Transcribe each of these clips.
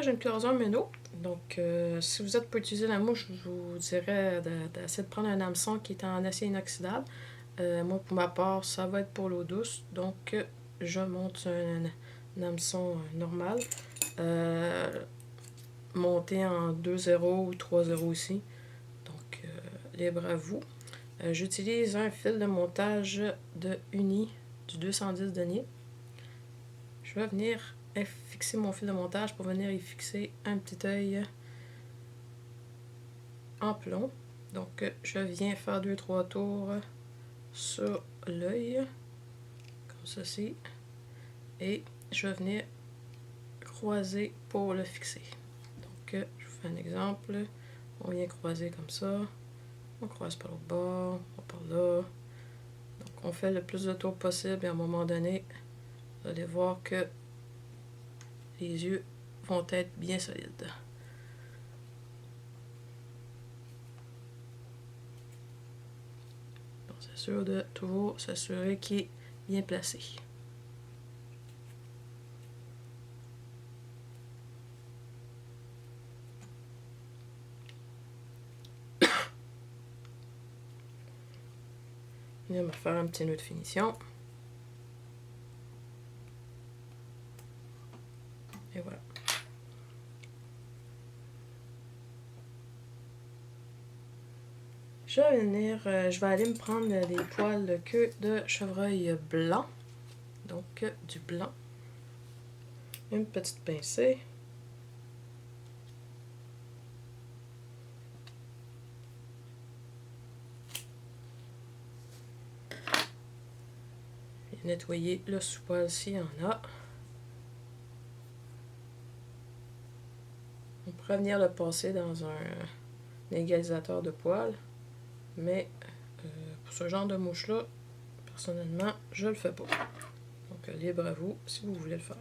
montage d'une cloisonne méno. Donc, si vous êtes pour utiliser la mouche, je vous dirais d'essayer de prendre un hameçon qui est en acier inoxydable. Moi, pour ma part, ça va être pour l'eau douce. Donc, je monte un hameçon normal. Monté en 2,0 ou 3,0 ici. Donc, libre à vous. J'utilise un fil de montage de Uni du 210 deniers. Je vais venir fixer mon fil de montage pour venir y fixer un petit œil en plomb. Donc, je viens faire 2-3 tours sur l'œil, comme ceci, et je vais venir croiser pour le fixer. Donc, je vous fais un exemple. On vient croiser comme ça. On croise par l'autre bord, par là. Donc, on fait le plus de tours possible et à un moment donné, vous allez voir que les yeux vont être bien solides. Donc, c'est sûr de toujours s'assurer qu'il est bien placé. On va faire un petit nœud de finition. Et voilà. Je vais aller me prendre des poils de queue de chevreuil blanc. Donc, du blanc. Une petite pincée. Et nettoyer le sous-poil s'il y en a. On pourrait venir le passer dans un égalisateur de poils. Mais pour ce genre de mouche-là, personnellement, je le fais pas. Donc, libre à vous si vous voulez le faire.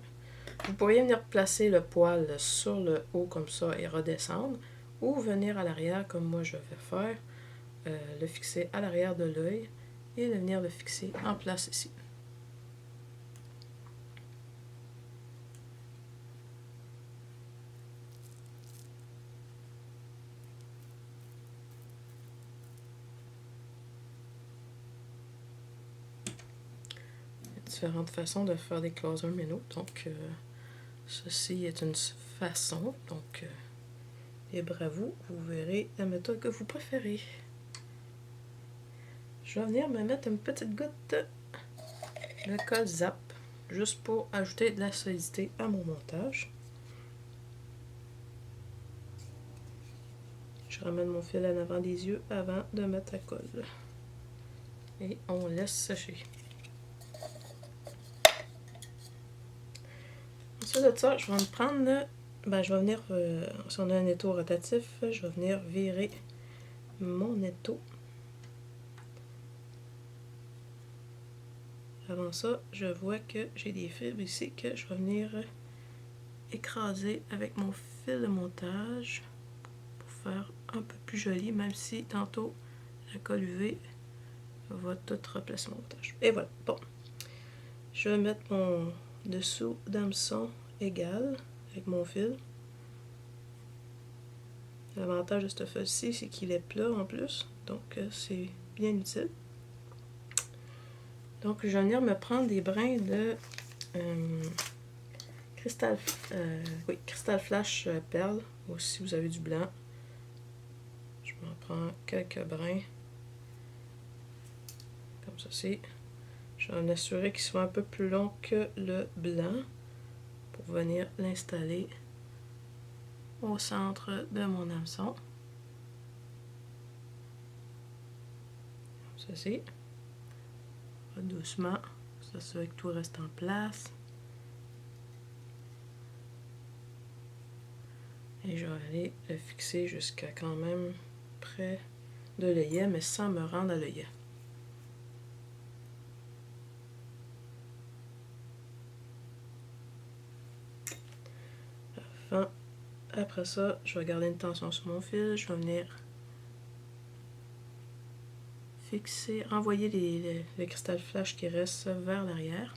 Vous pourriez venir placer le poil sur le haut comme ça et redescendre, ou venir à l'arrière comme moi je vais faire, le fixer à l'arrière de l'œil et de venir le fixer en place ici. Il y a différentes façons de faire des cloisons méno, donc ceci est une façon, donc libre à vous, vous verrez la méthode que vous préférez. Je vais venir me mettre une petite goutte de colle Zap, juste pour ajouter de la solidité à mon montage. Je ramène mon fil en avant des yeux avant de mettre la colle. Et on laisse sécher. Ensuite de ça, je vais me prendre, je vais venir, si on a un étau rotatif, je vais venir virer mon étau. Avant ça, je vois que j'ai des fibres ici que je vais venir écraser avec mon fil de montage pour faire un peu plus joli, même si tantôt la colle UV va tout replacer mon montage. Et voilà, bon. Je vais mettre mon dessous d'hameçon égal avec mon fil. L'avantage de ce fil-ci, c'est qu'il est plat en plus, donc c'est bien utile. Donc, je vais venir me prendre des brins de cristal flash perle, ou si vous avez du blanc. Je m'en prends quelques brins, comme ceci. Je vais m'assurer qu'il soit un peu plus long que le blanc, pour venir l'installer au centre de mon hameçon. Comme ceci. Doucement, s'assurer que tout reste en place. Et je vais aller le fixer jusqu'à quand même près de l'œillet, mais sans me rendre à l'œillet. Enfin, après ça, je vais garder une tension sur mon fil. Je vais venir fixer, renvoyer les cristal flash qui restent vers l'arrière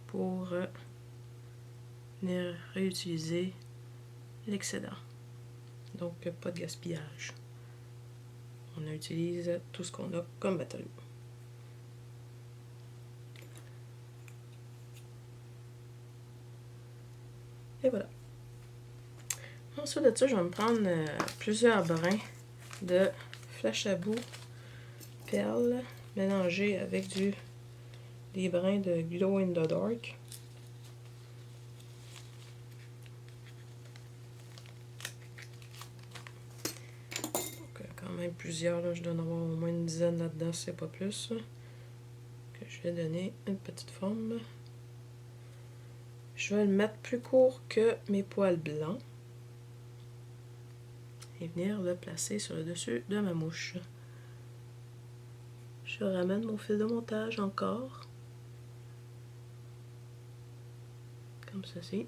pour venir réutiliser l'excédent. Donc, pas de gaspillage. On utilise tout ce qu'on a comme matériau. Et voilà. Ensuite de ça, je vais me prendre plusieurs brins de flash à bout perles mélangés avec des brins de glow in the dark. Donc, quand même plusieurs, là, je dois en avoir au moins une dizaine là-dedans, si c'est pas plus. Que je vais donner une petite forme. Je vais le mettre plus court que mes poils blancs. Et venir le placer sur le dessus de ma mouche. Je ramène mon fil de montage encore. Comme ceci.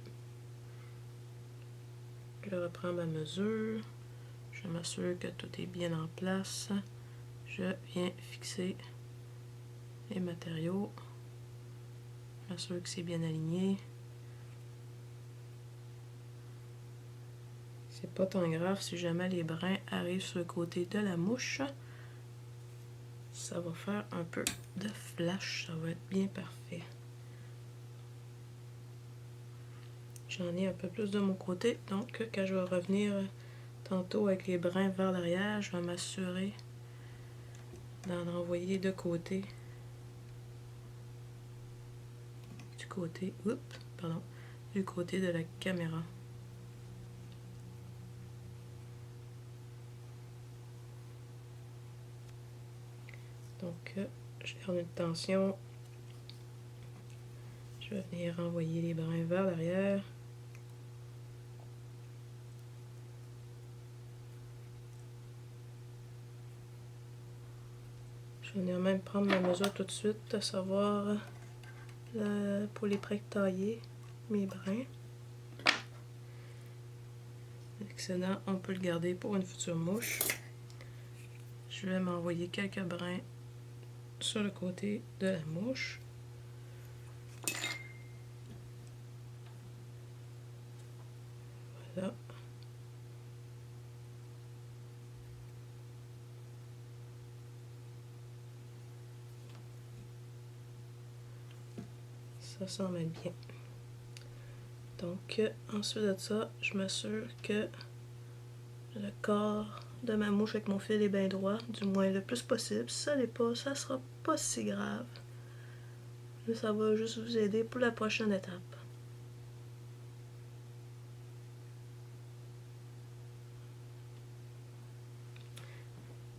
Je reprends ma mesure. Je m'assure que tout est bien en place. Je viens fixer les matériaux. Je m'assure que c'est bien aligné. C'est pas tant grave si jamais les brins arrivent sur le côté de la mouche. Ça va faire un peu de flash. Ça va être bien parfait. J'en ai un peu plus de mon côté. Donc, quand je vais revenir tantôt avec les brins vers l'arrière, je vais m'assurer d'en envoyer de côté. Du côté de la caméra. Donc, je garde une tension. Je vais venir envoyer les brins vers l'arrière. Je vais venir même prendre ma mesure tout de suite, à savoir pour les prêts taillés, mes brins. L'excédent, on peut le garder pour une future mouche. Je vais m'envoyer quelques brins sur le côté de la mouche. Voilà. Ça semble bien. Donc, ensuite de ça, je m'assure que le corps de ma mouche avec mon fil est bien droit, du moins le plus possible. Si ça l'est pas, ça sera pas si grave. Mais ça va juste vous aider pour la prochaine étape.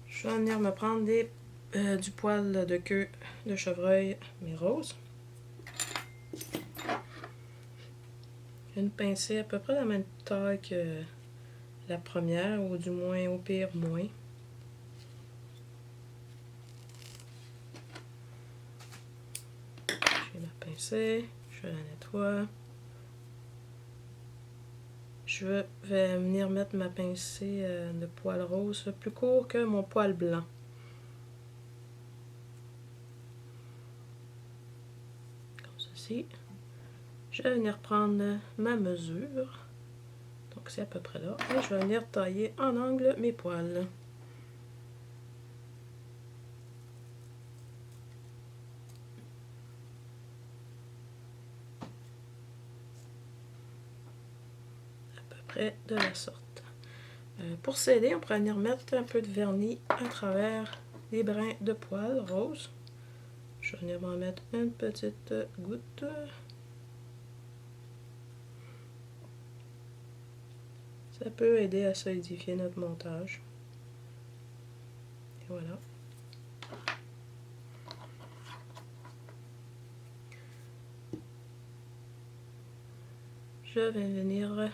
Je vais venir me prendre du poil de queue de chevreuil, mais rose. Une pincée à peu près la même taille que la première, ou du moins au pire moins. J'ai ma pincée, je la nettoie. Je vais venir mettre ma pincée de poil rose plus court que mon poil blanc. Comme ceci. Je vais venir prendre ma mesure. Donc c'est à peu près là. Et je vais venir tailler en angle mes poils. À peu près de la sorte. Pour s'aider, on pourrait venir mettre un peu de vernis à travers les brins de poils roses. Je vais venir m'en mettre une petite goutte. Ça peut aider à solidifier notre montage. Et voilà. Je vais venir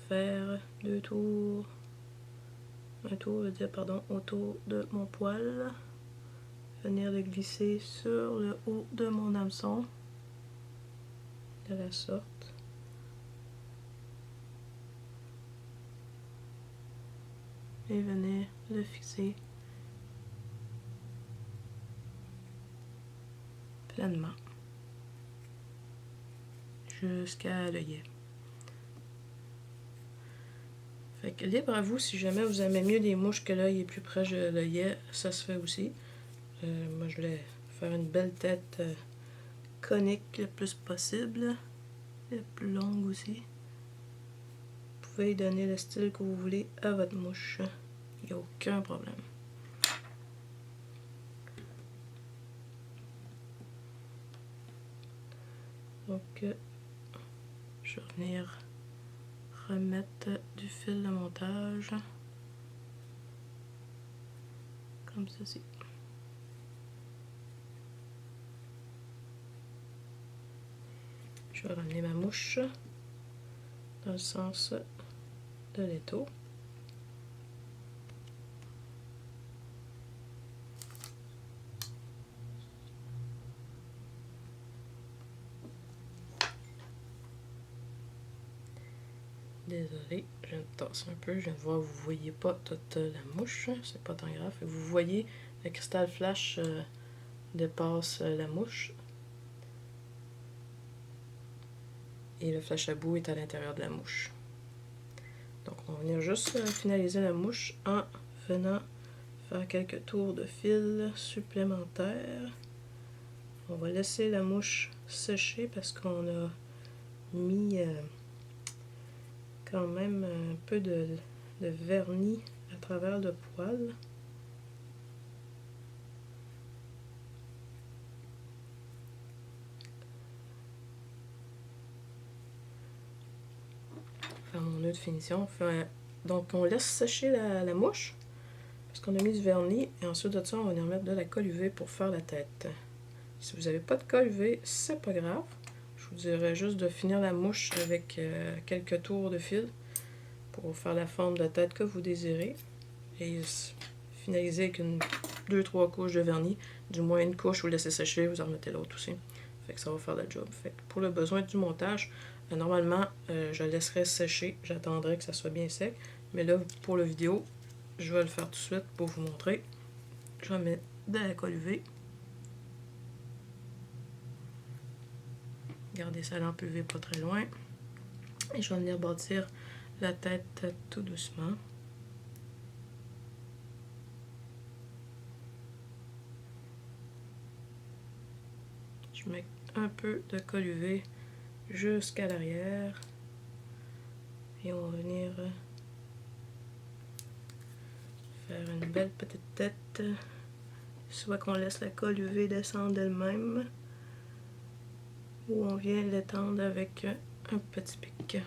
faire un tour autour de mon poil. Venir le glisser sur le haut de mon hameçon. De la sorte. Et venir le fixer pleinement jusqu'à l'œillet. Fait que libre à vous, si jamais vous aimez mieux les mouches que l'œil est plus proche de l'œillet, ça se fait aussi. Moi, je voulais faire une belle tête conique le plus possible, et plus longue aussi. Vous pouvez y donner le style que vous voulez à votre mouche, il n'y a aucun problème. Donc, je vais venir remettre du fil de montage, comme ceci. Je vais ramener ma mouche dans le sens de l'étau. Désolée, je viens de tasser un peu, je viens de voir, vous voyez pas toute la mouche, c'est pas tant grave. Vous voyez, le cristal flash dépasse la mouche. Et le flash à bout est à l'intérieur de la mouche. Donc on va venir juste finaliser la mouche en venant faire quelques tours de fil supplémentaires. On va laisser la mouche sécher parce qu'on a mis quand même un peu de vernis à travers le poil. Faire mon nœud de finition. Donc on laisse sécher la mouche parce qu'on a mis du vernis et ensuite de ça on va venir mettre de la colle UV pour faire la tête. Si vous n'avez pas de colle UV, c'est pas grave. Je vous dirais juste de finir la mouche avec quelques tours de fil pour faire la forme de tête que vous désirez. Et finaliser avec 2-3 couches de vernis. Du moins une couche, vous laissez sécher, vous en remettez l'autre aussi. Fait que ça va faire le job. Fait que pour le besoin du montage, normalement, je laisserai sécher. J'attendrai que ça soit bien sec. Mais là, pour la vidéo, je vais le faire tout de suite pour vous montrer. Je vais mettre de la colle UV. Gardez sa lampe UV pas très loin. Et je vais venir bâtir la tête tout doucement. Je mets un peu de colle UV jusqu'à l'arrière. Et on va venir faire une belle petite tête. Soit qu'on laisse la colle UV descendre d'elle-même, ou on vient l'étendre avec un petit pic.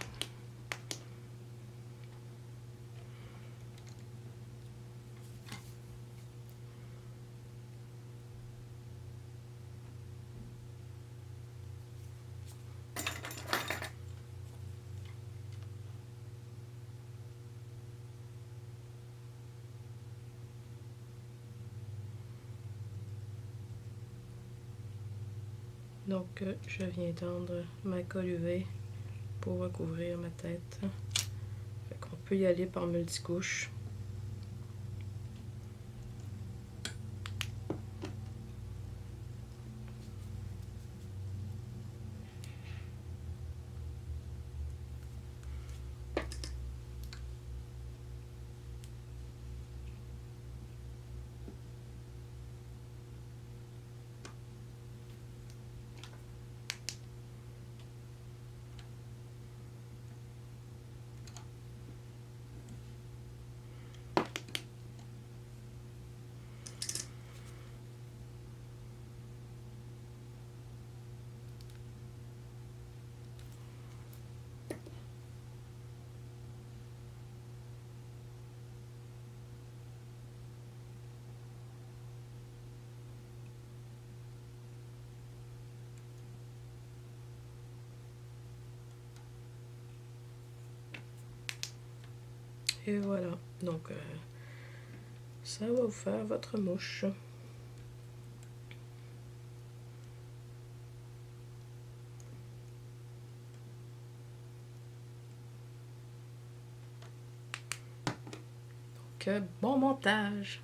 Donc, je viens tendre ma colle UV pour recouvrir ma tête. Fait qu'on peut y aller par multicouches. Et voilà, donc ça va vous faire votre mouche. Donc bon montage!